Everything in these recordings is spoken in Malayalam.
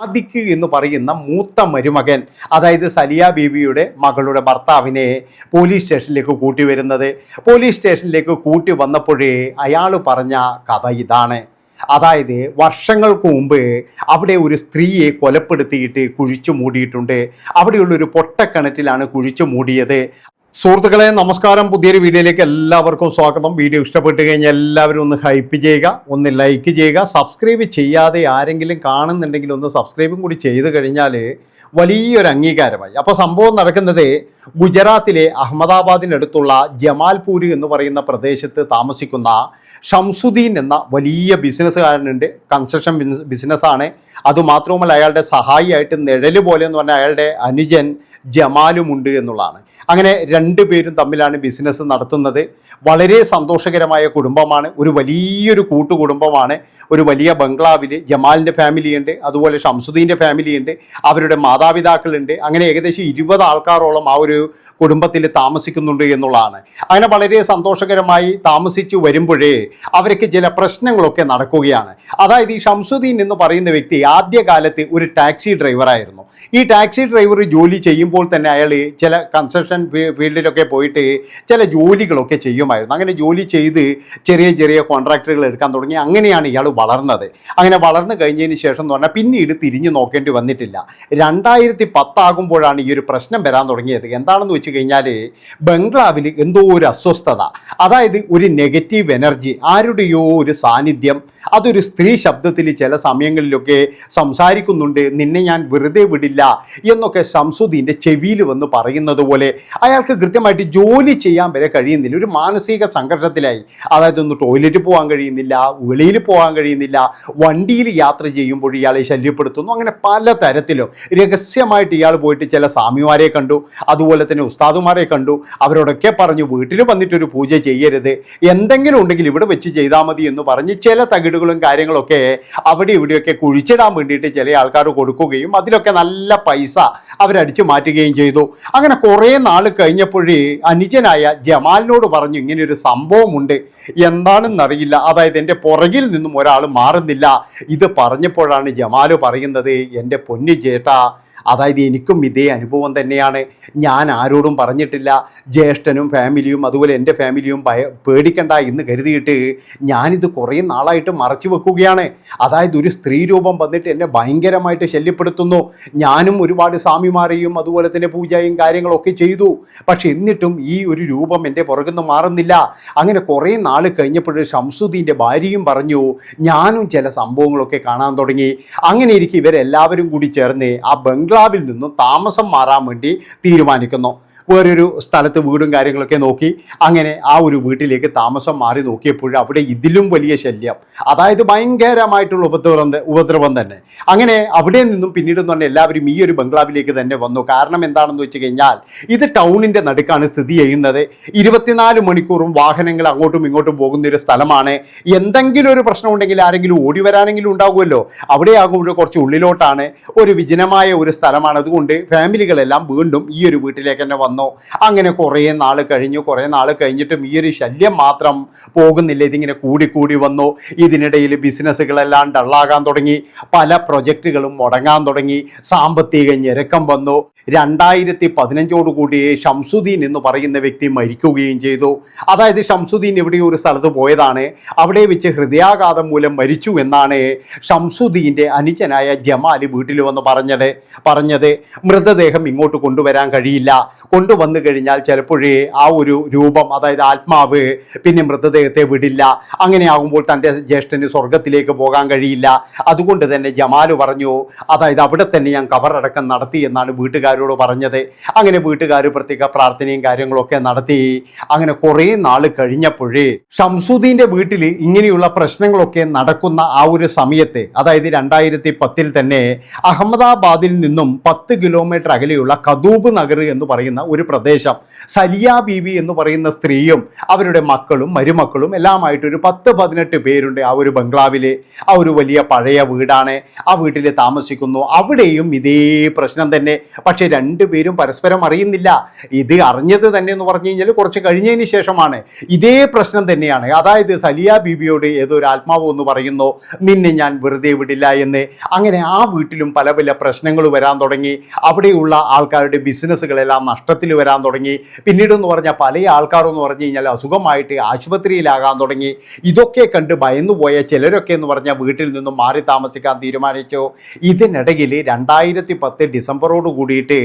സാദിഖ് എന്ന് പറയുന്ന മൂത്ത മരുമകൻ, അതായത് സലിയ ബീവിയുടെ മകളുടെ ഭർത്താവിനെ പോലീസ് സ്റ്റേഷനിലേക്ക് കൂട്ടി വരുന്നത്. പോലീസ് സ്റ്റേഷനിലേക്ക് കൂട്ടി വന്നപ്പോഴേ അയാൾ പറഞ്ഞ കഥ ഇതാണ്. അതായത് വർഷങ്ങൾക്ക് മുമ്പ് അവിടെ ഒരു സ്ത്രീയെ കൊലപ്പെടുത്തിയിട്ട് കുഴിച്ചു മൂടിയിട്ടുണ്ട്. അവിടെയുള്ളൊരു പൊട്ടക്കിണറ്റിലാണ് കുഴിച്ചു മൂടിയത്. സുഹൃത്തുക്കളെ നമസ്കാരം, പുതിയൊരു വീഡിയോയിലേക്ക് എല്ലാവർക്കും സ്വാഗതം. വീഡിയോ ഇഷ്ടപ്പെട്ട് കഴിഞ്ഞാൽ എല്ലാവരും ഒന്ന് ഹൈപ്പ് ചെയ്യുക, ഒന്ന് ലൈക്ക് ചെയ്യുക. സബ്സ്ക്രൈബ് ചെയ്യാതെ ആരെങ്കിലും കാണുന്നുണ്ടെങ്കിൽ ഒന്ന് സബ്സ്ക്രൈബും കൂടി ചെയ്ത് കഴിഞ്ഞാൽ വലിയൊരു അംഗീകാരമായി. അപ്പോൾ സംഭവം നടക്കുന്നത് ഗുജറാത്തിലെ അഹമ്മദാബാദിനടുത്തുള്ള ജമാൽപൂർ എന്ന് പറയുന്ന പ്രദേശത്ത് താമസിക്കുന്ന ഷംസുദ്ദീൻ എന്ന വലിയ ബിസിനസ്സുകാരനുണ്ട്. കൺസ്ട്രക്ഷൻ ബിസിനസ്സാണ്. അതുമാത്രവുമല്ല, അയാളുടെ സഹായിയായിട്ട് നിഴല് പോലെ എന്ന് പറഞ്ഞാൽ അയാളുടെ അനുജൻ ജമാലുമുണ്ട് എന്നുള്ളതാണ്. അങ്ങനെ രണ്ടുപേരും തമ്മിലാണ് ബിസിനസ് നടത്തുന്നത്. വളരെ സന്തോഷകരമായ കുടുംബമാണ്. ഒരു വലിയൊരു കൂട്ടുകുടുംബമാണ്. ഒരു വലിയ ബംഗ്ലാവിൽ ജമാലിൻ്റെ ഫാമിലിയുണ്ട്, അതുപോലെ ഷംസുദ്ദീൻ്റെ ഫാമിലിയുണ്ട്, അവരുടെ മാതാപിതാക്കളുണ്ട്. അങ്ങനെ ഏകദേശം 20 ആൾക്കാരോളം ആ ഒരു കുടുംബത്തിൽ താമസിക്കുന്നുണ്ട് എന്നുള്ളതാണ്. അങ്ങനെ വളരെ സന്തോഷകരമായി താമസിച്ചു വരുമ്പോഴേ അവർക്ക് ചില പ്രശ്നങ്ങളൊക്കെ നടക്കുകയാണ്. അതായത് ഈ ഷംസുദ്ദീൻ എന്ന് പറയുന്ന വ്യക്തി ആദ്യകാലത്ത് ഒരു ടാക്സി ഡ്രൈവറായിരുന്നു. ഈ ടാക്സി ഡ്രൈവർ ജോലി ചെയ്യുമ്പോൾ തന്നെ അയാൾ ചില കൺസ്ട്രക്ഷൻ ഫീൽഡിലൊക്കെ പോയിട്ട് ചില ജോലികളൊക്കെ ചെയ്യുമായിരുന്നു. അങ്ങനെ ജോലി ചെയ്ത് ചെറിയ ചെറിയ കോൺട്രാക്ടറുകൾ എടുക്കാൻ തുടങ്ങി. അങ്ങനെയാണ് ഇയാൾ വളർന്നത്. അങ്ങനെ വളർന്നു കഴിഞ്ഞതിന് ശേഷം എന്ന് പറഞ്ഞാൽ പിന്നീട് തിരിഞ്ഞു നോക്കേണ്ടി വന്നിട്ടില്ല. 2010 ആകുമ്പോഴാണ് ഈ ഒരു പ്രശ്നം വരാൻ തുടങ്ങിയത്. എന്താണെന്ന് വെച്ച് കഴിഞ്ഞാൽ ബംഗ്ലാവിൽ എന്തോ ഒരു അസ്വസ്ഥത, അതായത് ഒരു നെഗറ്റീവ് എനർജി, ആരുടെയോ ഒരു സാന്നിധ്യം. അതൊരു സ്ത്രീ ശബ്ദത്തിൽ ചില സമയങ്ങളിലൊക്കെ സംസാരിക്കുന്നുണ്ട്. നിന്നെ ഞാൻ വെറുതെ വിടില്ല എന്നൊക്കെ ഷംസുദ്ദീൻ്റെ ചെവിയിൽ വന്ന് പറയുന്നത് പോലെ അയാൾക്ക് കൃത്യമായിട്ട് ജോലി ചെയ്യാൻ വരെ കഴിയുന്നില്ല. ഒരു മാനസിക സംഘർഷത്തിലായി. അതായത് ഒന്ന് ടോയ്ലറ്റ് പോകാൻ കഴിയുന്നില്ല, വെളിയിൽ പോകാൻ കഴിയുന്നില്ല, വണ്ടിയിൽ യാത്ര ചെയ്യുമ്പോൾ ഇയാളെ ശല്യപ്പെടുത്തുന്നു. അങ്ങനെ പല തരത്തിലും രഹസ്യമായിട്ട് ഇയാൾ പോയിട്ട് ചില സ്വാമിമാരെ കണ്ടു, അതുപോലെ തന്നെ ഉസ്താദുമാരെ കണ്ടു. അവരോടൊക്കെ പറഞ്ഞു വീട്ടിൽ വന്നിട്ടൊരു പൂജ ചെയ്യരുത്, എന്തെങ്കിലും ഉണ്ടെങ്കിൽ ഇവിടെ വെച്ച് ചെയ്താൽ മതി എന്ന് പറഞ്ഞ് ചില തകിടുകളും കാര്യങ്ങളൊക്കെ അവിടെ ഇവിടെയൊക്കെ കുഴിച്ചിടാൻ വേണ്ടിയിട്ട് ചില ആൾക്കാർ കൊടുക്കുകയും അതിലൊക്കെ നല്ല പൈസ അവരടിച്ചു മാറ്റുകയും ചെയ്തു. അങ്ങനെ കുറേ നാൾ കഴിഞ്ഞപ്പോഴേ അനുജനായ ജമാലിനോട് പറഞ്ഞു ഇങ്ങനെയൊരു സംഭവമുണ്ട്, എന്താണെന്നറിയില്ല, അതായത് എൻ്റെ പുറകിൽ നിന്നും ഒരാൾ മാറുന്നില്ല. ഇത് പറഞ്ഞപ്പോഴാണ് ജമാൽ പറയുന്നത്, എൻ്റെ പൊന്നു ചേട്ടാ, അതായത് എനിക്കും ഇതേ അനുഭവം തന്നെയാണ്. ഞാൻ ആരോടും പറഞ്ഞിട്ടില്ല. ജ്യേഷ്ഠനും ഫാമിലിയും അതുപോലെ എൻ്റെ ഫാമിലിയും പേടിക്കണ്ട എന്ന് കരുതിയിട്ട് ഞാനിത് കുറേ നാളായിട്ട് മറച്ചു വെക്കുകയാണ്. അതായത് ഒരു സ്ത്രീ രൂപം വന്നിട്ട് എന്നെ ഭയങ്കരമായിട്ട് ശല്യപ്പെടുത്തുന്നു. ഞാനും ഒരുപാട് സ്വാമിമാരെയും അതുപോലെ തന്നെ പൂജയും കാര്യങ്ങളൊക്കെ ചെയ്തു. പക്ഷെ എന്നിട്ടും ഈ ഒരു രൂപം എൻ്റെ പുറകിൽ നിന്ന് മാറുന്നില്ല. അങ്ങനെ കുറേ നാൾ കഴിഞ്ഞപ്പോൾ ഷംസുദ്ദീൻ്റെ ഭാര്യയും പറഞ്ഞു ഞാനും ചില സംഭവങ്ങളൊക്കെ കാണാൻ തുടങ്ങി. അങ്ങനെ ഇരിക്കും ഇവരെല്ലാവരും കൂടി ചേർന്ന് ആ ബംഗ്ലാവിൽ നിന്നും താമസം മാറാൻ വേണ്ടി തീരുമാനിക്കുന്നു. വേറൊരു സ്ഥലത്ത് വീടും കാര്യങ്ങളൊക്കെ നോക്കി. അങ്ങനെ ആ ഒരു വീട്ടിലേക്ക് താമസം മാറി നോക്കിയപ്പോൾ അവിടെ ഇതിലും വലിയ ശല്യം, അതായത് ഭയങ്കരമായിട്ടുള്ള ഉപദ്രവം തന്നെ. അങ്ങനെ അവിടെ നിന്നും പിന്നീട് എന്ന് പറഞ്ഞാൽ എല്ലാവരും ഈ ഒരു ബംഗ്ലാവിലേക്ക് തന്നെ വന്നു. കാരണം എന്താണെന്ന് വെച്ച് കഴിഞ്ഞാൽ ഇത് ടൗണിൻ്റെ നടുക്കാണ് സ്ഥിതി ചെയ്യുന്നത്. 24 മണിക്കൂറും വാഹനങ്ങൾ അങ്ങോട്ടും ഇങ്ങോട്ടും പോകുന്ന ഒരു സ്ഥലമാണ്. എന്തെങ്കിലും ഒരു പ്രശ്നം ഉണ്ടെങ്കിൽ ആരെങ്കിലും ഓടി വരാനെങ്കിലും ഉണ്ടാകുമല്ലോ. അവിടെ ആകുമ്പോൾ കുറച്ച് ഉള്ളിലോട്ടാണ്, ഒരു വിജനമായ ഒരു സ്ഥലമാണ്. അതുകൊണ്ട് ഫാമിലികളെല്ലാം വീണ്ടും ഈ ഒരു വീട്ടിലേക്ക് തന്നെ വന്നു. അങ്ങനെ കുറേ നാൾ കഴിഞ്ഞിട്ടും ഈ ഒരു ശല്യം മാത്രം പോകുന്നില്ല. ഇതിങ്ങനെ കൂടി വന്നു. ഇതിനിടയിൽ ബിസിനസ്സുകളെല്ലാം ഡള്ളാകാൻ തുടങ്ങി, പല പ്രൊജക്റ്റുകളും മുടങ്ങാൻ തുടങ്ങി, സാമ്പത്തിക ഞെരുക്കം വന്നു. 2015 ഷംസുദ്ദീൻ എന്ന് പറയുന്ന വ്യക്തി മരിക്കുകയും ചെയ്തു. അതായത് ഷംസുദ്ദീൻ എവിടെയോ ഒരു സ്ഥലത്ത് പോയതാണ്, അവിടെ വെച്ച് ഹൃദയാഘാതം മൂലം മരിച്ചു എന്നാണ് ഷംസുദ്ദീൻ്റെ അനുജനായ ജമാൽ വീട്ടിൽ വന്ന് പറഞ്ഞത്. മൃതദേഹം ഇങ്ങോട്ട് കൊണ്ടുവരാൻ കഴിയില്ല, കൊണ്ടുവന്നു കഴിഞ്ഞാൽ ചിലപ്പോഴേ ആ ഒരു രൂപം, അതായത് ആത്മാവ് പിന്നെ മൃതദേഹത്തെ വിടില്ല. അങ്ങനെ ആകുമ്പോൾ തൻ്റെ ജ്യേഷ്ഠന് സ്വർഗത്തിലേക്ക് പോകാൻ കഴിയില്ല. അതുകൊണ്ട് തന്നെ ജമാൽ പറഞ്ഞു, അതായത് അവിടെ തന്നെ ഞാൻ കബറടക്കം നടത്തി എന്നാണ് വീട്ടുകാരോട് പറഞ്ഞത്. അങ്ങനെ വീട്ടുകാർ പ്രത്യേക പ്രാർത്ഥനയും കാര്യങ്ങളൊക്കെ നടത്തി. അങ്ങനെ കുറേ നാൾ കഴിഞ്ഞപ്പോഴേ ഷംസുദ്ദീൻ്റെ വീട്ടിൽ ഇങ്ങനെയുള്ള പ്രശ്നങ്ങളൊക്കെ നടക്കുന്ന ആ ഒരു സമയത്ത്, അതായത് 2010 തന്നെ അഹമ്മദാബാദിൽ നിന്നും 10 കിലോമീറ്റർ അകലെയുള്ള കദൂബ് നഗർ എന്ന് പറയുന്ന ഒരു ഒരു പ്രദേശം. സലിയ ബീബി എന്ന് പറയുന്ന സ്ത്രീയും അവരുടെ മക്കളും മരുമക്കളും എല്ലാമായിട്ട് ഒരു 10-18 പേരുണ്ട് ആ ഒരു ബംഗ്ലാവിൽ. ആ ഒരു വലിയ പഴയ വീടാണ്. ആ വീട്ടിൽ താമസിക്കുന്നു. അവിടെയും ഇതേ പ്രശ്നം തന്നെ. പക്ഷേ രണ്ടുപേരും പരസ്പരം അറിയുന്നില്ല. ഇത് അറിഞ്ഞത് തന്നെ എന്ന് പറഞ്ഞു കഴിഞ്ഞാൽ കുറച്ച് കഴിഞ്ഞതിന് ശേഷമാണ്. ഇതേ പ്രശ്നം തന്നെയാണ്. അതായത് സലിയ ബീബിയോട് ഏതോ ഒരു ആത്മാവ് എന്ന് പറയുന്നു, നിന്നെ ഞാൻ വെറുതെ വിടില്ല എന്ന്. അങ്ങനെ ആ വീട്ടിലും പല പല പ്രശ്നങ്ങൾ വരാൻ തുടങ്ങി. അവിടെയുള്ള ആൾക്കാരുടെ ബിസിനസ്സുകളെല്ലാം നഷ്ടത്തിൽ വരാൻ തുടങ്ങി. പിന്നീടെന്ന് പറഞ്ഞാൽ പല ആൾക്കാരും എന്ന് പറഞ്ഞു കഴിഞ്ഞാൽ അസുഖമായിട്ട് ആശുപത്രിയിലാകാൻ തുടങ്ങി. ഇതൊക്കെ കണ്ട് ഭയന്നുപോയ ചിലരൊക്കെ എന്ന് പറഞ്ഞാൽ വീട്ടിൽ നിന്നും മാറി താമസിക്കാൻ തീരുമാനിച്ചു. ഇതിനിടയിൽ 2010 ഡിസംബറോട് കൂടിയിട്ട്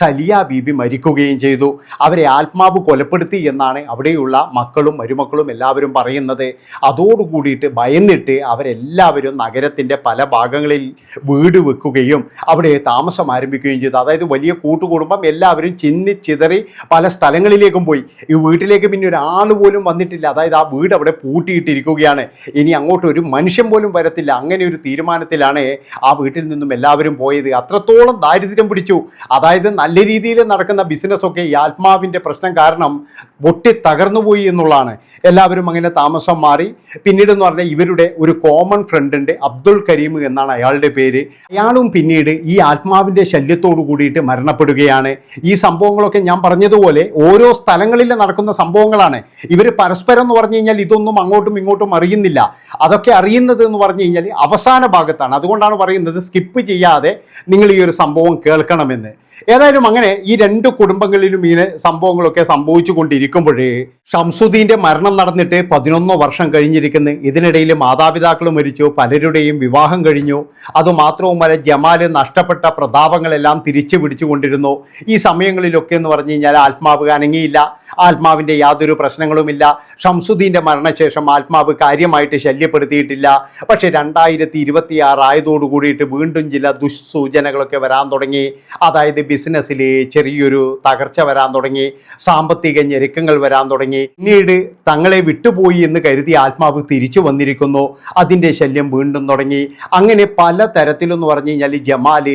സലിയ ബീബി മരിക്കുകയും ചെയ്തു. അവരെ ആത്മാവ് കൊലപ്പെടുത്തി എന്നാണ് അവിടെയുള്ള മക്കളും മരുമക്കളും എല്ലാവരും പറയുന്നത്. അതോടുകൂടിയിട്ട് ഭയന്നിട്ട് അവരെല്ലാവരും നഗരത്തിൻ്റെ പല ഭാഗങ്ങളിൽ വീട് വെക്കുകയും അവിടെ താമസം ആരംഭിക്കുകയും ചെയ്തു. അതായത് വലിയ കൂട്ടുകുടുംബം എല്ലാവരും ചിതറി പല സ്ഥലങ്ങളിലേക്കും പോയി. ഈ വീട്ടിലേക്ക് പിന്നെ ഒരാൾ പോലും വന്നിട്ടില്ല. അതായത് ആ വീട് അവിടെ പൂട്ടിയിട്ടിരിക്കുകയാണ്. ഇനി അങ്ങോട്ട് ഒരു മനുഷ്യൻ പോലും വരത്തില്ല. അങ്ങനെ ഒരു തീരുമാനത്തിലാണ് ആ വീട്ടിൽ നിന്നും എല്ലാവരും പോയത്. അത്രത്തോളം ദാരിദ്ര്യം പിടിച്ചു. അതായത് നല്ല രീതിയിൽ നടക്കുന്ന ബിസിനസ്സൊക്കെ ഈ ആത്മാവിൻ്റെ പ്രശ്നം കാരണം പൊട്ടി തകർന്നുപോയി എന്നുള്ളതാണ്. എല്ലാവരും അങ്ങനെ താമസം മാറി. പിന്നീടെന്ന് പറഞ്ഞാൽ ഇവരുടെ ഒരു കോമൺ ഫ്രണ്ട് ഉണ്ട്, അബ്ദുൾ കരീം എന്നാണ് അയാളുടെ പേര്. അയാളും പിന്നീട് ഈ ആത്മാവിൻ്റെ ശല്യത്തോടു കൂടിയിട്ട് മരണപ്പെടുകയാണ്. ഈ സംഭവങ്ങളൊക്കെ ഞാൻ പറഞ്ഞതുപോലെ ഓരോ സ്ഥലങ്ങളിൽ നടക്കുന്ന സംഭവങ്ങളാണ്. ഇവർ പരസ്പരം എന്ന് പറഞ്ഞു കഴിഞ്ഞാൽ ഇതൊന്നും അങ്ങോട്ടും ഇങ്ങോട്ടും അറിയുന്നില്ല. അതൊക്കെ അറിയുന്നത് എന്ന് പറഞ്ഞു കഴിഞ്ഞാൽ അവസാന ഭാഗത്താണ്. അതുകൊണ്ടാണ് പറയുന്നത് സ്കിപ്പ് ചെയ്യാതെ നിങ്ങൾ ഈ ഒരു സംഭവം കേൾക്കണമെന്ന്. ഏതായാലും അങ്ങനെ ഈ രണ്ട് കുടുംബങ്ങളിലും ഇങ്ങനെ സംഭവങ്ങളൊക്കെ സംഭവിച്ചു കൊണ്ടിരിക്കുമ്പോഴേ ഷംസുദ്ദീൻ്റെ മരണം നടന്നിട്ട് 11 വർഷം കഴിഞ്ഞിരിക്കുന്നു. ഇതിനിടയിൽ മാതാപിതാക്കൾ മരിച്ചു, പലരുടെയും വിവാഹം കഴിഞ്ഞു. അതുമാത്രവുമല്ല ജമാൽ നഷ്ടപ്പെട്ട പ്രതാപങ്ങളെല്ലാം തിരിച്ചു പിടിച്ചുകൊണ്ടിരുന്നു. ഈ സമയങ്ങളിലൊക്കെ എന്ന് പറഞ്ഞു കഴിഞ്ഞാൽ ആത്മാവ് അനങ്ങിയില്ല. ആത്മാവിൻ്റെ യാതൊരു പ്രശ്നങ്ങളുമില്ല. ഷംസുദ്ദീൻ്റെ മരണശേഷം ആത്മാവ് കാര്യമായിട്ട് ശല്യപ്പെടുത്തിയിട്ടില്ല. പക്ഷേ 2026 ആയതോടു കൂടിയിട്ട് വീണ്ടും ചില ദുഷ്സൂചനകളൊക്കെ വരാൻ തുടങ്ങി. അതായത് ബിസിനസ്സിൽ ചെറിയൊരു തകർച്ച വരാൻ തുടങ്ങി, സാമ്പത്തിക ഞെരുക്കങ്ങൾ വരാൻ തുടങ്ങി. പിന്നീട് തങ്ങളെ വിട്ടുപോയി എന്ന് കരുതി ആത്മാവ് തിരിച്ചു വന്നിരിക്കുന്നു. അതിൻ്റെ ശല്യം വീണ്ടും തുടങ്ങി. അങ്ങനെ പല തരത്തിലെന്ന് പറഞ്ഞു കഴിഞ്ഞാൽ ജമാൽ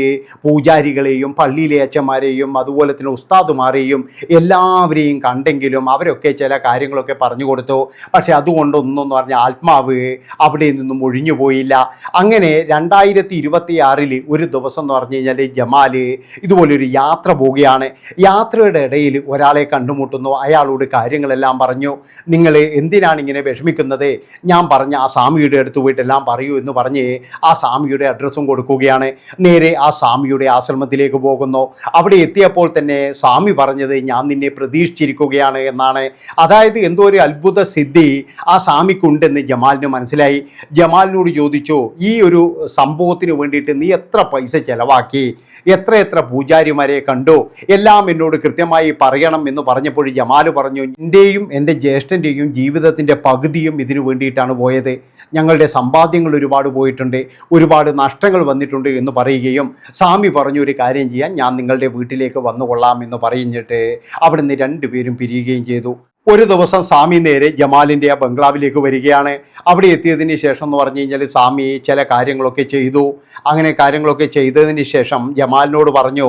പൂജാരികളെയും പള്ളിയിലെ അച്ഛന്മാരെയും അതുപോലെ തന്നെ ഉസ്താദുമാരെയും എല്ലാവരെയും കണ്ടെങ്കിലും അവരൊക്കെ ചില കാര്യങ്ങളൊക്കെ പറഞ്ഞു കൊടുത്തു. പക്ഷെ അതുകൊണ്ടൊന്നും പറഞ്ഞാൽ ആത്മാവ് അവിടെ നിന്നും ഒഴിഞ്ഞു പോയില്ല. അങ്ങനെ 2026 ഒരു ദിവസം എന്ന് പറഞ്ഞു കഴിഞ്ഞാൽ ജമാൽ ഇതുപോലൊരു യാത്ര പോവുകയാണ്. യാത്രയുടെ ഇടയിൽ ഒരാളെ കണ്ടുമുട്ടുന്നു. അയാളോട് കാര്യങ്ങളെല്ലാം പറഞ്ഞു. നിങ്ങൾ എന്തിനാണ് ഇങ്ങനെ വിഷമിക്കുന്നത്? ഞാൻ പറഞ്ഞ ആ സ്വാമിയുടെ അടുത്ത് പോയിട്ടെല്ലാം പറയൂ എന്ന് പറഞ്ഞ് ആ സ്വാമിയുടെ അഡ്രസ്സും കൊടുക്കുകയാണ്. നേരെ ആ സ്വാമിയുടെ ആശ്രമത്തിലേക്ക് പോകുന്നു. അവിടെ എത്തിയപ്പോൾ തന്നെ സ്വാമി പറഞ്ഞത് ഞാൻ നിന്നെ പ്രതീക്ഷിച്ചിരിക്കുകയാണ് എന്നാണ്. അതായത് എന്തോ ഒരു അത്ഭുത സിദ്ധി ആ സ്വാമിക്കുണ്ടെന്ന് ജമാലിന് മനസ്സിലായി. ജമാലിനോട് ചോദിച്ചു, ഈ ഒരു സംഭവത്തിന് വേണ്ടിയിട്ട് നീ എത്ര പൈസ ചെലവാക്കി, എത്ര പൂജാരിമാരെ കണ്ടു, എല്ലാം എന്നോട് കൃത്യമായി പറയണം എന്ന് പറഞ്ഞപ്പോൾ ജമാൽ പറഞ്ഞു, എൻ്റെയും എൻ്റെ ജ്യേഷ്ഠൻ്റെയും ജീവിതത്തിൻ്റെ പകുതിയും ഇതിനു വേണ്ടിയിട്ടാണ് പോയത്. ഞങ്ങളുടെ സമ്പാദ്യങ്ങൾ ഒരുപാട് പോയിട്ടുണ്ട്, ഒരുപാട് നഷ്ടങ്ങൾ വന്നിട്ടുണ്ട് എന്ന് പറയുകയും സ്വാമി പറഞ്ഞു ഒരു കാര്യം ചെയ്യാൻ, ഞാൻ നിങ്ങളുടെ വീട്ടിലേക്ക് വന്നുകൊള്ളാം എന്ന് പറഞ്ഞിട്ട് അവിടുന്ന് രണ്ടുപേരും പിരിയുകയും ചെയ്തു. ഒരു ദിവസം സ്വാമി നേരെ ജമാലിൻ്റെ ആ ബംഗ്ലാവിലേക്ക് വരികയാണ്. അവിടെ എത്തിയതിന് ശേഷം എന്ന് പറഞ്ഞു കഴിഞ്ഞാൽ സ്വാമി ചില കാര്യങ്ങളൊക്കെ ചെയ്തു. അങ്ങനെ കാര്യങ്ങളൊക്കെ ചെയ്തതിന് ശേഷം ജമാലിനോട് പറഞ്ഞു,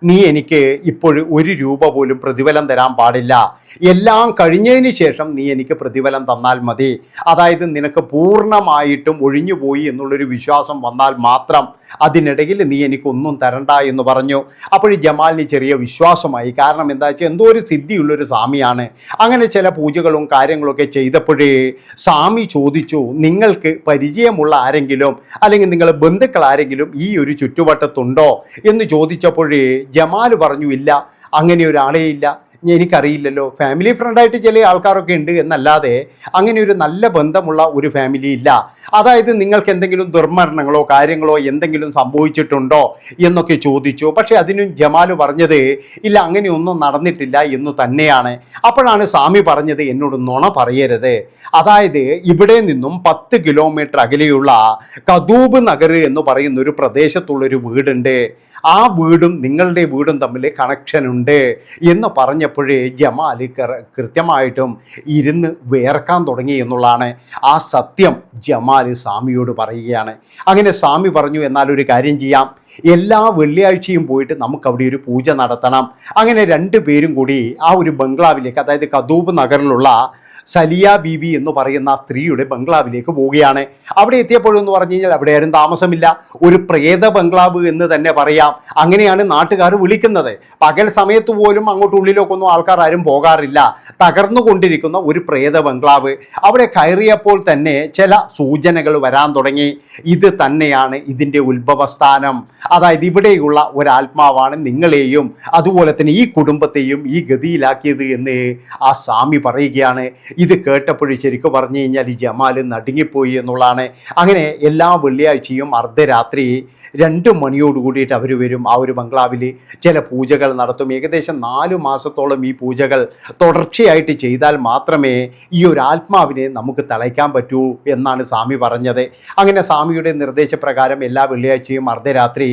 നീ എനിക്ക് ഇപ്പോൾ 1 രൂപ പോലും പ്രതിഫലം തരാൻ പാടില്ല. എല്ലാം കഴിഞ്ഞതിന് ശേഷം നീ എനിക്ക് പ്രതിഫലം തന്നാൽ മതി. അതായത് നിനക്ക് പൂർണ്ണമായിട്ടും ഒഴിഞ്ഞുപോയി എന്നുള്ളൊരു വിശ്വാസം വന്നാൽ മാത്രം, അതിനിടയിൽ നീ എനിക്കൊന്നും തരണ്ട എന്ന് പറഞ്ഞു. അപ്പോൾ ജമാലിന് ചെറിയ വിശ്വാസമായി. കാരണം എന്താ വെച്ചാൽ എന്തോ ഒരു സിദ്ധിയുള്ളൊരു സ്വാമിയാണ്. അങ്ങനെ ചില പൂജകളും കാര്യങ്ങളൊക്കെ ചെയ്തപ്പോഴേ സ്വാമി ചോദിച്ചു, നിങ്ങൾക്ക് പരിചയമുള്ള ആരെങ്കിലും അല്ലെങ്കിൽ നിങ്ങളുടെ ബന്ധുക്കൾ ആരെങ്കിലും ഈ ഒരു ചുറ്റുവട്ടത്തുണ്ടോ എന്ന് ചോദിച്ചപ്പോഴേ ജമാൽ പറഞ്ഞു, ഇല്ല, അങ്ങനെ ഒരാളേ ഇല്ല, എനിക്കറിയില്ലല്ലോ. ഫാമിലി ഫ്രണ്ടായിട്ട് ചില ആൾക്കാരൊക്കെ ഉണ്ട് എന്നല്ലാതെ അങ്ങനെ ഒരു നല്ല ബന്ധമുള്ള ഒരു ഫാമിലി ഇല്ല. അതായത് നിങ്ങൾക്ക് എന്തെങ്കിലും ദുർമരണങ്ങളോ കാര്യങ്ങളോ എന്തെങ്കിലും സംഭവിച്ചിട്ടുണ്ടോ എന്നൊക്കെ ചോദിച്ചു. പക്ഷെ അതിനും ജമാൽ പറഞ്ഞത് ഇല്ല, അങ്ങനെയൊന്നും നടന്നിട്ടില്ല എന്ന് തന്നെയാണ്. അപ്പോഴാണ് സ്വാമി പറഞ്ഞത്, എന്നോട് നുണ പറയരുത്. അതായത് ഇവിടെ നിന്നും 10 കിലോമീറ്റർ അകലെയുള്ള കദൂബ് നഗർ എന്ന് പറയുന്ന ഒരു പ്രദേശത്തുള്ളൊരു വീടുണ്ട്. ആ വീടും നിങ്ങളുടെ വീടും തമ്മിൽ കണക്ഷൻ ഉണ്ട് എന്ന് പറഞ്ഞപ്പോഴേ ജമാൽ കൃത്യമായിട്ടും ഇരുന്ന് വേർക്കാൻ തുടങ്ങി എന്നുള്ളതാണ്. ആ സത്യം ജമാൽ സ്വാമിയോട് പറയുകയാണ്. അങ്ങനെ സ്വാമി പറഞ്ഞു, എന്നാൽ ഒരു കാര്യം ചെയ്യാം, എല്ലാ വെള്ളിയാഴ്ചയും പോയിട്ട് നമുക്ക് അവിടെ ഒരു പൂജ നടത്തണം. അങ്ങനെ രണ്ടുപേരും കൂടി ആ ഒരു ബംഗ്ലാവിലേക്ക്, അതായത് കദൂബ് നഗറിലുള്ള സലിയ ബീബി എന്ന് പറയുന്ന സ്ത്രീയുടെ ബംഗ്ലാവിലേക്ക് പോവുകയാണ്. അവിടെ എത്തിയപ്പോഴെന്ന് പറഞ്ഞു കഴിഞ്ഞാൽ അവിടെ ആരും താമസമില്ല, ഒരു പ്രേത ബംഗ്ലാവ് എന്ന് തന്നെ പറയാം. അങ്ങനെയാണ് നാട്ടുകാർ വിളിക്കുന്നത്. പകൽ സമയത്ത് പോലും അങ്ങോട്ടുള്ളിലേക്ക് ഒന്നും ആൾക്കാർ ആരും പോകാറില്ല. തകർന്നുകൊണ്ടിരിക്കുന്ന ഒരു പ്രേത ബംഗ്ലാവ്. അവിടെ കയറിയപ്പോൾ തന്നെ ചില സൂചനകൾ വരാൻ തുടങ്ങി. ഇത് തന്നെയാണ് ഇതിൻ്റെ ഉത്ഭവസ്ഥാനം. അതായത് ഇവിടെയുള്ള ഒരാത്മാവാണ് നിങ്ങളെയും അതുപോലെ തന്നെ ഈ കുടുംബത്തെയും ഈ ഗതിയിലാക്കിയത് എന്ന് ആ സ്വാമി പറയുകയാണ്. ഇത് കേട്ടപ്പോഴും ശരിക്കും പറഞ്ഞു കഴിഞ്ഞാൽ ഈ ജമാൽ നടുങ്ങിപ്പോയി എന്നുള്ളതാണ്. അങ്ങനെ എല്ലാ വെള്ളിയാഴ്ചയും അർദ്ധരാത്രി 2 മണിയോട് കൂടിയിട്ട് അവർ വരും. ആ ഒരു ബംഗ്ലാവിൽ ചില പൂജകൾ നടത്തും. ഏകദേശം 4 മാസത്തോളം ഈ പൂജകൾ തുടർച്ചയായിട്ട് ചെയ്താൽ മാത്രമേ ഈ ഒരു ആത്മാവിനെ നമുക്ക് തളയ്ക്കാൻ പറ്റൂ എന്നാണ് സ്വാമി പറഞ്ഞത്. അങ്ങനെ സ്വാമിയുടെ നിർദ്ദേശപ്രകാരം എല്ലാ വെള്ളിയാഴ്ചയും അർദ്ധരാത്രി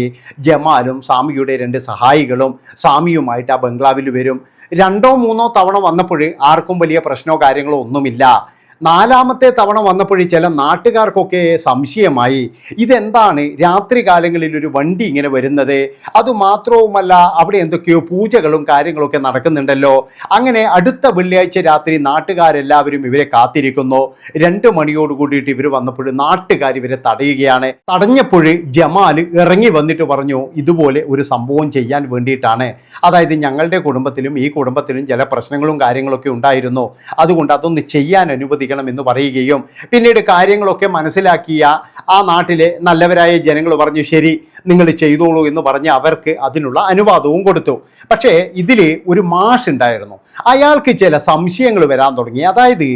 ജമാലും സ്വാമിയുടെ 2 സഹായികളും സ്വാമിയുമായിട്ട് ആ ബംഗ്ലാവിൽ വരും. 2ഓ 3ഓ തവണ വന്നപ്പോൾ ആർക്കും വലിയ പ്രശ്നമോ കാര്യങ്ങളോ ഒന്നുമില്ല. 4ാമത്തെ തവണ വന്നപ്പോൾ ചില നാട്ടുകാർക്കൊക്കെ സംശയമായി, ഇതെന്താണ് രാത്രി കാലങ്ങളിൽ ഒരു വണ്ടി ഇങ്ങനെ വരുന്നത്, അതുമാത്രവുമല്ല അവിടെ എന്തൊക്കെയോ പൂജകളും കാര്യങ്ങളൊക്കെ നടക്കുന്നുണ്ടല്ലോ. അങ്ങനെ അടുത്ത വെള്ളിയാഴ്ച രാത്രി നാട്ടുകാരെല്ലാവരും ഇവരെ കാത്തിരിക്കുന്നു. 2 മണിയോട് കൂടിയിട്ട് ഇവർ വന്നപ്പോൾ നാട്ടുകാർ ഇവരെ തടയുകയാണ്. തടഞ്ഞപ്പോൾ ജമാൽ ഇറങ്ങി വന്നിട്ട് പറഞ്ഞു, ഇതുപോലെ ഒരു സംഭവം ചെയ്യാൻ വേണ്ടിയിട്ടാണ്. അതായത് ഞങ്ങളുടെ കുടുംബത്തിലും ഈ കുടുംബത്തിലും ചില പ്രശ്നങ്ങളും കാര്യങ്ങളൊക്കെ ഉണ്ടായിരുന്നു, അതുകൊണ്ട് അതൊന്ന് ചെയ്യാൻ എന്ന് പറയുകയും പിന്നീട് കാര്യങ്ങളൊക്കെ മനസ്സിലാക്കിയ ആ നാട്ടിലെ നല്ലവരായ ജനങ്ങൾ പറഞ്ഞു, ശരി നിങ്ങൾ ചെയ്തോളൂ എന്ന് പറഞ്ഞ് അവർക്ക് അതിനുള്ള അനുവാദവും കൊടുത്തു. പക്ഷേ ഇതിൽ ഒരു മാഷ് ഉണ്ടായിരുന്നു. അയാൾക്ക് ചില സംശയങ്ങൾ വരാൻ തുടങ്ങി. അതായത്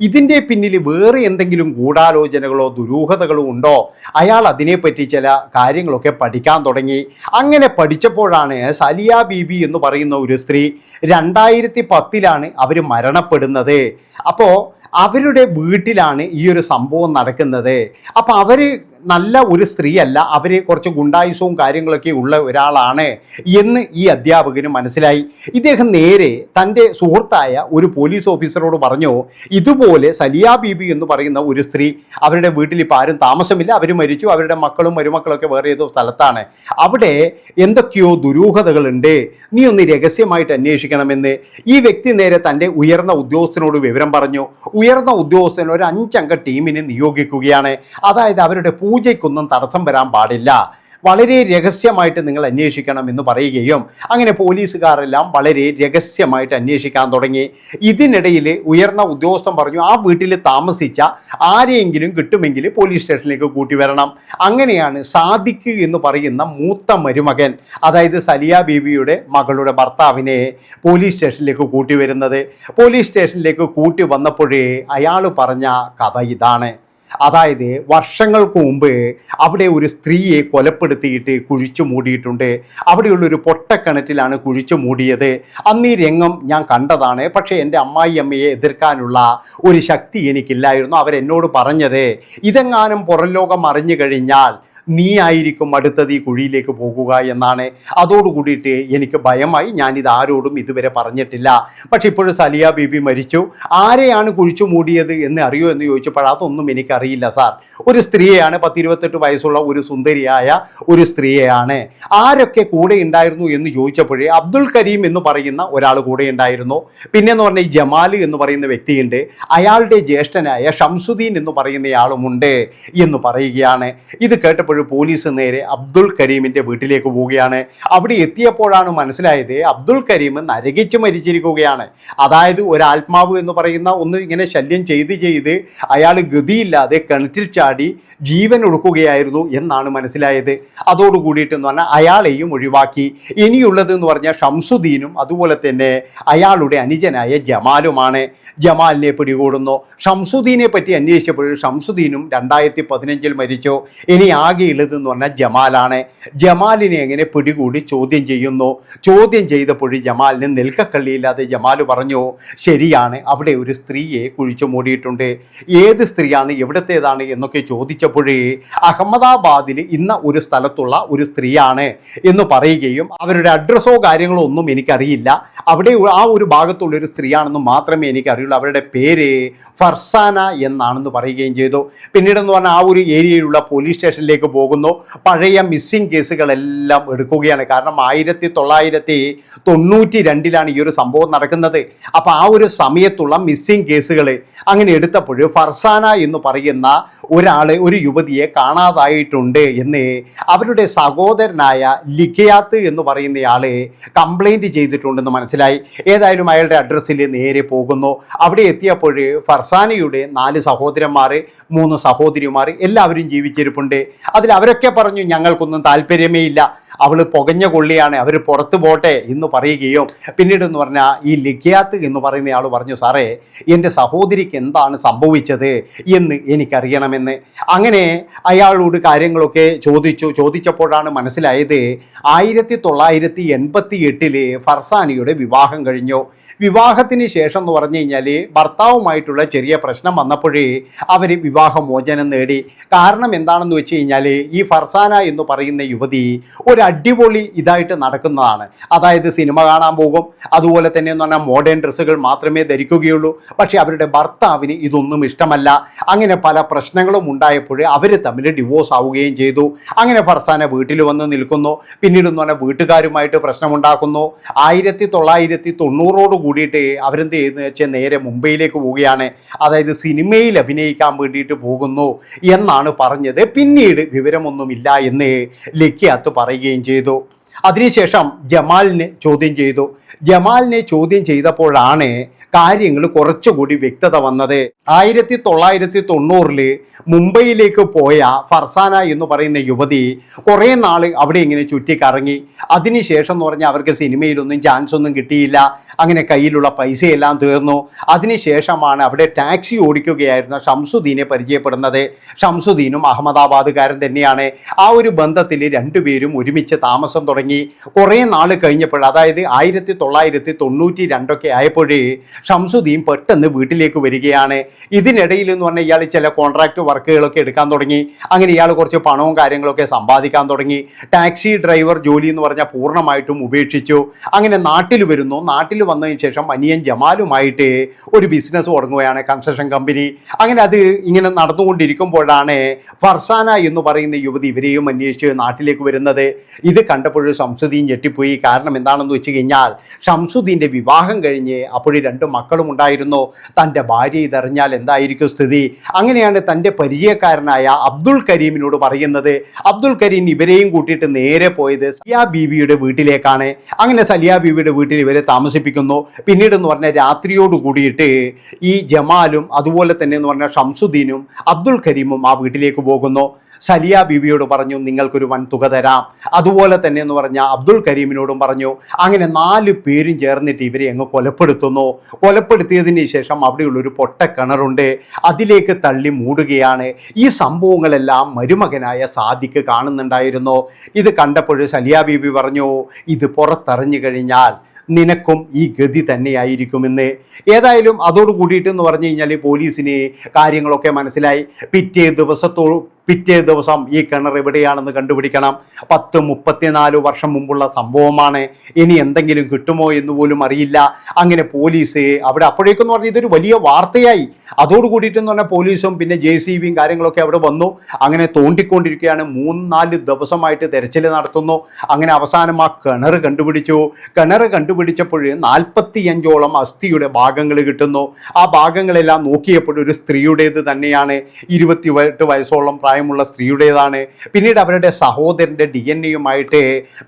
ഇതിൻ്റെ പിന്നിൽ വേറെ എന്തെങ്കിലും ഗൂഢാലോചനകളോ ദുരൂഹതകളോ ഉണ്ടോ, അയാൾ അതിനെപ്പറ്റി ചില കാര്യങ്ങളൊക്കെ പഠിക്കാൻ തുടങ്ങി. അങ്ങനെ പഠിച്ചപ്പോഴാണ് സലിയ ബീബി എന്ന് പറയുന്ന ഒരു സ്ത്രീ 2010 അവർ മരണപ്പെടുന്നത്. അപ്പോൾ അവരുടെ വീട്ടിലാണ് ഈ ഒരു സംഭവം നടക്കുന്നത്. അപ്പോൾ അവർ നല്ല ഒരു സ്ത്രീയല്ല, അവർ കുറച്ച് ഗുണ്ടായുസവും കാര്യങ്ങളൊക്കെ ഉള്ള ഒരാളാണ് എന്ന് ഈ അധ്യാപകന് മനസ്സിലായി. ഇദ്ദേഹം നേരെ തൻ്റെ സുഹൃത്തായ ഒരു പോലീസ് ഓഫീസറോട് പറഞ്ഞു, ഇതുപോലെ സലിയ ബീബി എന്ന് പറയുന്ന ഒരു സ്ത്രീ, അവരുടെ വീട്ടിൽ ഇപ്പോൾ ആരും താമസമില്ല, അവർ മരിച്ചു, അവരുടെ മക്കളും മരുമക്കളൊക്കെ വേറെ ഏതോ സ്ഥലത്താണ്, അവിടെ എന്തൊക്കെയോ ദുരൂഹതകളുണ്ട്, നീ ഒന്ന് രഹസ്യമായിട്ട് അന്വേഷിക്കണമെന്ന് ഈ വ്യക്തി നേരെ തൻ്റെ ഉയർന്ന ഉദ്യോഗസ്ഥനോട് വിവരം പറഞ്ഞു. ഉയർന്ന ഉദ്യോഗസ്ഥൻ ഒരു 5 അംഗ ടീമിനെ നിയോഗിക്കുകയാണ്. അതായത് അവരുടെ പൂജയ്ക്കൊന്നും തടസ്സം വരാൻ പാടില്ല, വളരെ രഹസ്യമായിട്ട് നിങ്ങൾ അന്വേഷിക്കണം എന്ന് പറയുകയും അങ്ങനെ പോലീസുകാരെല്ലാം വളരെ രഹസ്യമായിട്ട് അന്വേഷിക്കാൻ തുടങ്ങി. ഇതിനിടയിൽ ഉയർന്ന ഉദ്യോഗസ്ഥൻ പറഞ്ഞു, ആ വീട്ടിൽ താമസിച്ച ആരെയെങ്കിലും കിട്ടുമെങ്കിൽ പോലീസ് സ്റ്റേഷനിലേക്ക് കൂട്ടി വരണം. അങ്ങനെയാണ് സാദിഖ് എന്ന് പറയുന്ന മൂത്ത മരുമകൻ, അതായത് സലിയ ബീബിയുടെ മകളുടെ ഭർത്താവിനെ പോലീസ് സ്റ്റേഷനിലേക്ക് കൂട്ടി വരുന്നത്. പോലീസ് സ്റ്റേഷനിലേക്ക് കൂട്ടി വന്നപ്പോഴേ അയാൾ പറഞ്ഞ കഥ ഇതാണ്. അതായത് വർഷങ്ങൾക്ക് മുമ്പ് അവിടെ ഒരു സ്ത്രീയെ കൊലപ്പെടുത്തിയിട്ട് കുഴിച്ചു മൂടിയിട്ടുണ്ട്. അവിടെയുള്ളൊരു പൊട്ടക്കിണറ്റിലാണ് കുഴിച്ചു മൂടിയത്. അന്ന് ഈ രംഗം ഞാൻ കണ്ടതാണ്. പക്ഷേ എൻ്റെ അമ്മായിയമ്മയെ എതിർക്കാനുള്ള ഒരു ശക്തി എനിക്കില്ലായിരുന്നു. അവരെന്നോട് പറഞ്ഞത്, ഇതെങ്ങാനും പുറം ലോകം അറിഞ്ഞു കഴിഞ്ഞാൽ നീ ആയിരിക്കും അടുത്തത് ഈ കുഴിയിലേക്ക് പോകുക എന്നാണ്. അതോടുകൂടിയിട്ട് എനിക്ക് ഭയമായി. ഞാനിത് ആരോടും ഇതുവരെ പറഞ്ഞിട്ടില്ല. പക്ഷെ ഇപ്പോഴും സലിയ ബീബി മരിച്ചു, ആരെയാണ് കുഴിച്ചു മൂടിയത് എന്ന് അറിയോ എന്ന് ചോദിച്ചപ്പോൾ അതൊന്നും എനിക്കറിയില്ല സാർ. ഒരു സ്ത്രീയാണ്, 10-28 വയസ്സുള്ള ഒരു സുന്ദരിയായ ഒരു സ്ത്രീയാണ്. ആരൊക്കെ കൂടെ ഉണ്ടായിരുന്നു എന്ന് ചോദിച്ചപ്പോഴേ അബ്ദുൽ കരീം എന്ന് പറയുന്ന ഒരാൾ കൂടെ ഉണ്ടായിരുന്നു. പിന്നെന്ന് പറഞ്ഞാൽ ഈ ജമാൽ എന്ന് പറയുന്ന വ്യക്തിയുണ്ട്, അയാളുടെ ജ്യേഷ്ഠനായ ഷംസുദ്ദീൻ എന്ന് പറയുന്നയാളുമുണ്ട് എന്ന് പറയുകയാണ്. ഇത് കേട്ടപ്പോൾ പോലീസ് നേരെ അബ്ദുൽ കരീമിന്റെ വീട്ടിലേക്ക് പോവുകയാണ്. അവിടെ എത്തിയപ്പോഴാണ് മനസ്സിലായത് അബ്ദുൽ കരീം നരകിച്ച് മരിച്ചിരിക്കുകയാണ്. അതായത് ഒരാത്മാവ് എന്ന് പറയുന്ന ഒന്ന് ഇങ്ങനെ ശല്യം ചെയ്ത് അയാൾ ഗതിയില്ലാതെ കിണറ്റിൽ ചാടി ജീവൻ ഒടുക്കുകയായിരുന്നു എന്നാണ് മനസ്സിലായത്. അതോടുകൂടിയിട്ട് എന്ന് പറഞ്ഞാൽ അയാളെയും ഒഴിവാക്കി. ഇനിയുള്ളത് എന്ന് പറഞ്ഞാൽ ഷംസുദ്ദീനും അതുപോലെ തന്നെ അയാളുടെ അനുജനായ ജമാലുമാണ്. ജമാലിനെ പിടികൂടുന്നു. ഷംസുദ്ദീനെ പറ്റി അന്വേഷിച്ചപ്പോൾ ഷംസുദ്ദീനും 2015 മരിച്ചു. ഇനി ആകെ ആകെയുള്ളതെന്ന് പറഞ്ഞാൽ ജമാലാണ്. ജമാലിനെ എങ്ങനെ പിടികൂടി ചോദ്യം ചെയ്യുന്നു. ചോദ്യം ചെയ്തപ്പോൾ ജമാലിന് നിൽക്കക്കള്ളിയില്ലാതെ ജമാൽ പറഞ്ഞു, ശരിയാണ്, അവിടെ ഒരു സ്ത്രീയെ കുഴിച്ചു മൂടിയിട്ടുണ്ട്. ഏത് സ്ത്രീയാണ്, എവിടത്തേതാണ് എന്നൊക്കെ ചോദിച്ചപ്പോഴേ അഹമ്മദാബാദിൽ ഇന്ന ഒരു സ്ഥലത്തുള്ള ഒരു സ്ത്രീയാണ് എന്ന് പറയുകയും അവരുടെ അഡ്രസ്സോ കാര്യങ്ങളോ ഒന്നും എനിക്കറിയില്ല, അവിടെ ആ ഒരു ഭാഗത്തുള്ള ഒരു സ്ത്രീയാണെന്ന് മാത്രമേ എനിക്കറിയുള്ളൂ, അവരുടെ പേര് ഫർസാന എന്നാണെന്ന് പറയുകയും ചെയ്തു. പിന്നീടെന്ന് പറഞ്ഞാൽ ആ ഒരു ഏരിയയിലുള്ള പോലീസ് സ്റ്റേഷനിലേക്ക് പോകുന്നു. പഴയ മിസ്സിംഗ് കേസുകളെല്ലാം എടുക്കുകയാണ്. കാരണം 1992 ഈ ഒരു സംഭവം നടക്കുന്നത്. അപ്പോൾ ആ ഒരു സമയത്തുള്ള മിസ്സിംഗ് കേസുകൾ അങ്ങനെ എടുത്തപ്പോൾ ഫർസാന എന്ന് പറയുന്ന ഒരു യുവതിയെ കാണാതായിട്ടുണ്ട് എന്ന് അവരുടെ സഹോദരനായ ലിഖിയാത്ത് എന്ന് പറയുന്നയാളെ കംപ്ലൈൻറ്റ് ചെയ്തിട്ടുണ്ടെന്ന് മനസ്സിലായി. ഏതായാലും അയാളുടെ അഡ്രസ്സിൽ നേരെ പോകുന്നു. അവിടെ എത്തിയപ്പോൾ ഫർസാനയുടെ 4 സഹോദരന്മാർ, 3 സഹോദരിമാർ എല്ലാവരും ജീവിച്ചിരിപ്പുണ്ട്. അതിൽ അവരൊക്കെ പറഞ്ഞു, ഞങ്ങൾക്കൊന്നും താല്പര്യമേ ഇല്ല, അവൾ പുകഞ്ഞ കൊള്ളിയാണ്, അവർ പുറത്തു പോട്ടെ എന്ന് പറയുകയും പിന്നീട് എന്ന് പറഞ്ഞാൽ ഈ ലിഖിയാത്ത് എന്ന് പറയുന്നയാൾ പറഞ്ഞു, സാറേ എൻ്റെ സഹോദരിക്ക് എന്താണ് സംഭവിച്ചത് എന്ന് എനിക്കറിയണമെന്ന്. അങ്ങനെ അയാളോട് കാര്യങ്ങളൊക്കെ ചോദിച്ചപ്പോഴാണ് മനസ്സിലായത് 1988 ഫർസാനയുടെ വിവാഹം കഴിഞ്ഞു. വിവാഹത്തിന് ശേഷം എന്ന് പറഞ്ഞു കഴിഞ്ഞാൽ ഭർത്താവുമായിട്ടുള്ള ചെറിയ പ്രശ്നം വന്നപ്പോഴേ അവർ വിവാഹമോചനം നേടി. കാരണം എന്താണെന്ന് വെച്ച് കഴിഞ്ഞാൽ ഈ ഫർസാന എന്ന് പറയുന്ന യുവതി ഒരു അടിപൊളി ഇതായിട്ട് നടക്കുന്നതാണ്. അതായത് സിനിമ കാണാൻ പോകും, അതുപോലെ തന്നെ എന്ന് പറഞ്ഞാൽ മോഡേൺ ഡ്രസ്സുകൾ മാത്രമേ ധരിക്കുകയുള്ളൂ. പക്ഷേ അവരുടെ ഭർത്താവിന് ഇതൊന്നും ഇഷ്ടമല്ല. അങ്ങനെ പല പ്രശ്നങ്ങളും ഉണ്ടായപ്പോൾ അവർ തമ്മിൽ ഡിവോഴ്സ് ആവുകയും ചെയ്തു. അങ്ങനെ ഫർസാന വീട്ടിൽ വന്ന് നിൽക്കുന്നു. പിന്നീട് എന്ന് പറഞ്ഞാൽ വീട്ടുകാരുമായിട്ട് പ്രശ്നമുണ്ടാക്കുന്നു. 1990 കൂടിയിട്ട് അവരെന്ത് ചെയ്യുന്നത് വെച്ചാൽ നേരെ മുംബൈയിലേക്ക് പോവുകയാണ്. അതായത് സിനിമയിൽ അഭിനയിക്കാൻ വേണ്ടിയിട്ട് പോകുന്നു എന്നാണ് പറഞ്ഞത്. പിന്നീട് വിവരമൊന്നുമില്ല എന്ന് ലിഖിയാത്ത് പറയുകയും ചെയ്തു. അതിനുശേഷം ജമാലിനെ ചോദ്യം ചെയ്തു. ജമാലിനെ ചോദ്യം ചെയ്തപ്പോഴാണ് കാര്യങ്ങൾ കുറച്ചുകൂടി വ്യക്തത വന്നത്. 1990 മുംബൈയിലേക്ക് പോയ ഫർസാന എന്ന് പറയുന്ന യുവതി കുറേ നാൾ അവിടെ ഇങ്ങനെ ചുറ്റിക്കറങ്ങി. അതിനുശേഷം എന്ന് പറഞ്ഞാൽ അവർക്ക് സിനിമയിലൊന്നും ചാൻസ് ഒന്നും കിട്ടിയില്ല. അങ്ങനെ കയ്യിലുള്ള പൈസയെല്ലാം തീർന്നു. അതിനുശേഷമാണ് അവിടെ ടാക്സി ഓടിക്കുകയായിരുന്ന ഷംസുദ്ദീനെ പരിചയപ്പെടുന്നത്. ഷംസുദ്ദീനും അഹമ്മദാബാദുകാരൻ തന്നെയാണ്. ആ ഒരു ബന്ധത്തിൽ രണ്ടുപേരും ഒരുമിച്ച് താമസം തുടങ്ങി. കുറേ നാൾ കഴിഞ്ഞപ്പോൾ, അതായത് 1992 ആയപ്പോഴേ ഷംസുദ്ദീൻ പെട്ടെന്ന് വീട്ടിലേക്ക് വരികയാണ്. ഇതിനിടയിൽ എന്ന് പറഞ്ഞാൽ ഇയാൾ ചില കോൺട്രാക്ട് വർക്കുകളൊക്കെ എടുക്കാൻ തുടങ്ങി. അങ്ങനെ ഇയാൾ കുറച്ച് പണവും കാര്യങ്ങളൊക്കെ സമ്പാദിക്കാൻ തുടങ്ങി. ടാക്സി ഡ്രൈവർ ജോലി എന്ന് പറഞ്ഞാൽ പൂർണ്ണമായിട്ടും ഉപേക്ഷിച്ചു. അങ്ങനെ നാട്ടിൽ വരുന്നു. നാട്ടിൽ വന്നതിന് ശേഷം അനിയൻ ജമാലുമായിട്ട് ഒരു ബിസിനസ് തുടങ്ങുകയാണ്, കൺസ്ട്രക്ഷൻ കമ്പനി. അങ്ങനെ അത് ഇങ്ങനെ നടന്നുകൊണ്ടിരിക്കുമ്പോഴാണ് ഫർസാന എന്ന് പറയുന്ന യുവതി ഇവരെയും അന്വേഷിച്ച് നാട്ടിലേക്ക് വരുന്നത്. ഇത് കണ്ടപ്പോൾ ഷംസുദ്ദീൻ ഞെട്ടിപ്പോയി. കാരണം എന്താണെന്ന് വെച്ച് കഴിഞ്ഞാൽ ഷംസുദ്ദീൻ്റെ വിവാഹം കഴിഞ്ഞ് അപ്പോഴും 2 മക്കളും ഉണ്ടായിരുന്നു. തൻ്റെ ഭാര്യ ഇതറിഞ്ഞാൽ എന്തായിരിക്കും സ്ഥിതി? അങ്ങനെയാണ് തൻ്റെ പരിചയക്കാരനായ അബ്ദുൽ കരീമിനോട് പറയുന്നത്. അബ്ദുൽ കരീം ഇവരെയും കൂട്ടിയിട്ട് നേരെ പോയത് സലിയ ബീവിയുടെ വീട്ടിലേക്കാണ്. അങ്ങനെ സലിയ ബീവിയുടെ വീട്ടിൽ ഇവരെ താമസിപ്പിക്കുന്നു. പിന്നീട് എന്ന് പറഞ്ഞാൽ രാത്രിയോട് കൂടിയിട്ട് ഈ ജമാലും അതുപോലെ തന്നെ എന്ന് പറഞ്ഞാൽ ഷംസുദ്ദീനും അബ്ദുൽ കരീമും ആ വീട്ടിലേക്ക് പോകുന്നു. സലിയ ബീവിയോട് പറഞ്ഞു, നിങ്ങൾക്കൊരു വൻ തുക തരാം. അതുപോലെ തന്നെ എന്ന് പറഞ്ഞാൽ അബ്ദുൽ കരീമിനോടും പറഞ്ഞു. അങ്ങനെ 4 പേരും ചേർന്നിട്ട് ഇവരെ അങ്ങ് കൊലപ്പെടുത്തുന്നു. കൊലപ്പെടുത്തിയതിന് ശേഷം അവിടെയുള്ളൊരു പൊട്ടക്കിണറുണ്ട്, അതിലേക്ക് തള്ളി മൂടുകയാണ്. ഈ സംഭവങ്ങളെല്ലാം മരുമകനായ സാദിഖ് കാണുന്നുണ്ടായിരുന്നു. ഇത് കണ്ടപ്പോൾ സലിയ ബീവി പറഞ്ഞു, ഇത് പുറത്തറിഞ്ഞു കഴിഞ്ഞാൽ നിനക്കും ഈ ഗതി തന്നെയായിരിക്കുമെന്ന്. ഏതായാലും അതോട് കൂടിയിട്ട് എന്ന് പറഞ്ഞു കഴിഞ്ഞാൽ പോലീസിന് കാര്യങ്ങളൊക്കെ മനസ്സിലായി. പിറ്റേ ദിവസം ഈ കിണർ എവിടെയാണെന്ന് കണ്ടുപിടിക്കണം. 34 വർഷം മുമ്പുള്ള സംഭവമാണ്. ഇനി എന്തെങ്കിലും കിട്ടുമോ എന്ന് പോലും അറിയില്ല. അങ്ങനെ പോലീസ് അവിടെ അപ്പോഴേക്കെന്ന് പറഞ്ഞാൽ ഇതൊരു വലിയ വാർത്തയായി. അതോട് കൂടിയിട്ടെന്ന് പറഞ്ഞാൽ പോലീസും പിന്നെ JCBയും കാര്യങ്ങളൊക്കെ അവിടെ വന്നു. അങ്ങനെ തോണ്ടിക്കൊണ്ടിരിക്കുകയാണ്. 3-4 ദിവസമായിട്ട് തെരച്ചിൽ നടത്തുന്നു. അങ്ങനെ അവസാനം ആ കിണർ കണ്ടുപിടിച്ചു. കിണർ കണ്ടുപിടിച്ചപ്പോൾ 45ഓളം അസ്ഥിയുടെ ഭാഗങ്ങൾ കിട്ടുന്നു. ആ ഭാഗങ്ങളെല്ലാം നോക്കിയപ്പോൾ ഒരു സ്ത്രീയുടേത് തന്നെയാണ്. 28 വയസ്സോളം പ്രായമുള്ള സ്ത്രീയുടേതാണ്. പിന്നീട് അവരുടെ സഹോദരൻ്റെ DNA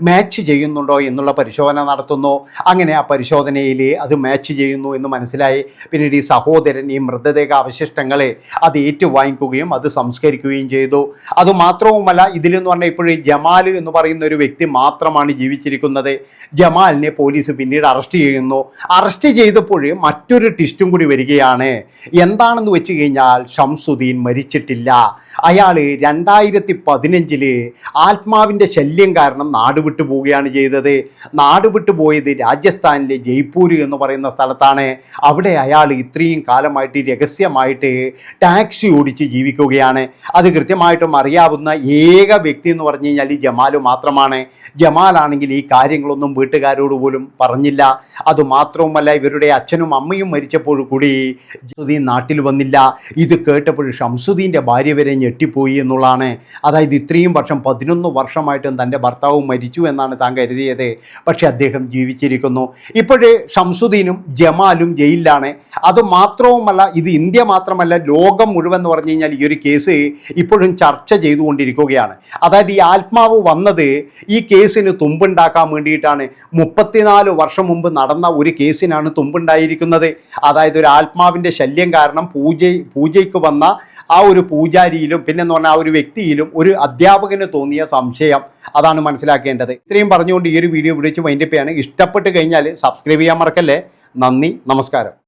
മാച്ച് ചെയ്യുന്നുണ്ടോ എന്നുള്ള പരിശോധന നടത്തുന്നു. അങ്ങനെ ആ പരിശോധനയിൽ അത് മാച്ച് ചെയ്യുന്നു എന്ന് മനസ്സിലായി. പിന്നീട് ഈ സഹോദരൻ ഈ മൃതദേഹ അവശിഷ്ടങ്ങളെ അത് ഏറ്റുവാങ്ങിക്കുകയും അത് സംസ്കരിക്കുകയും ചെയ്തു. അതുമാത്രവുമല്ല, ഇതിലെന്ന് പറഞ്ഞാൽ ഇപ്പോഴും ജമാൽ എന്ന് പറയുന്ന ഒരു വ്യക്തി മാത്രമാണ് ജീവിച്ചിരിക്കുന്നത്. ജമാലിനെ പോലീസ് പിന്നീട് അറസ്റ്റ് ചെയ്യുന്നു. അറസ്റ്റ് ചെയ്തപ്പോൾ മറ്റൊരു ട്വിസ്റ്റും കൂടി വരികയാണ്. എന്താണെന്ന് വെച്ച് കഴിഞ്ഞാൽ ഷംസുദ്ദീൻ മരിച്ചിട്ടില്ല. അയാൾ അയാൾ 2015 ആത്മാവിൻ്റെ ശല്യം കാരണം നാട് വിട്ടു പോവുകയാണ് ചെയ്തത്. നാട് വിട്ടു പോയത് രാജസ്ഥാനിലെ ജയ്പൂർ എന്ന് പറയുന്ന സ്ഥലത്താണ്. അവിടെ അയാൾ ഇത്രയും കാലമായിട്ട് രഹസ്യമായിട്ട് ടാക്സി ഓടിച്ച് ജീവിക്കുകയാണ്. അത് കൃത്യമായിട്ടും അറിയാവുന്ന ഏക വ്യക്തി എന്ന് പറഞ്ഞു കഴിഞ്ഞാൽ ഈ ജമാൽ മാത്രമാണ്. ജമാലാണെങ്കിൽ ഈ കാര്യങ്ങളൊന്നും വീട്ടുകാരോട് പോലും പറഞ്ഞില്ല. അതുമാത്രവുമല്ല, ഇവരുടെ അച്ഛനും അമ്മയും മരിച്ചപ്പോൾ കൂടി ഷംസുദ്ദീൻ നാട്ടിൽ വന്നില്ല. ഇത് കേട്ടപ്പോൾ ഷംസുദ്ദീൻ്റെ ഭാര്യ വരെ ഞെട്ടിപ്പോയി എന്നുള്ളതാണ്. അതായത് ഇത്രയും വർഷം 11 വർഷമായിട്ടും തൻ്റെ ഭർത്താവ് മരിച്ചു എന്നാണ് താൻ കരുതിയത്. പക്ഷെ അദ്ദേഹം ജീവിച്ചിരിക്കുന്നു. ഇപ്പോഴേ ഷംസുദ്ദീനും ജമാലും ജയിലിലാണ്. അതുമാത്രവുമല്ല, ഇത് ഇന്ത്യ മാത്രമല്ല, ലോകം മുഴുവൻ എന്ന് പറഞ്ഞു കഴിഞ്ഞാൽ ഈ ഒരു കേസ് ഇപ്പോഴും ചർച്ച ചെയ്തുകൊണ്ടിരിക്കുകയാണ്. അതായത് ഈ ആത്മാവ് വന്നത് ഈ കേസിന് തുമ്പുണ്ടാക്കാൻ വേണ്ടിയിട്ടാണ്. 34 വർഷം മുമ്പ് നടന്ന ഒരു കേസിനാണ് തുമ്പുണ്ടായിരിക്കുന്നത്. അതായത് ഒരു ആത്മാവിൻ്റെ ശല്യം കാരണം പൂജയ്ക്ക് വന്ന ആ ഒരു പൂജാരിയിലും പിന്നെന്ന് പറഞ്ഞാൽ ആ ഒരു വ്യക്തിയിലും ഒരു അധ്യാപകന് തോന്നിയ സംശയം, അതാണ് മനസ്സിലാക്കേണ്ടത്. ഇത്രയും പറഞ്ഞുകൊണ്ട് ഈ ഒരു വീഡിയോ വിളിച്ച് വൈൻഡപ്പ് ചെയ്യാണ്. ഇഷ്ടപ്പെട്ട് കഴിഞ്ഞാൽ സബ്സ്ക്രൈബ് ചെയ്യാൻ മറക്കല്ലേ. നന്ദി, നമസ്കാരം.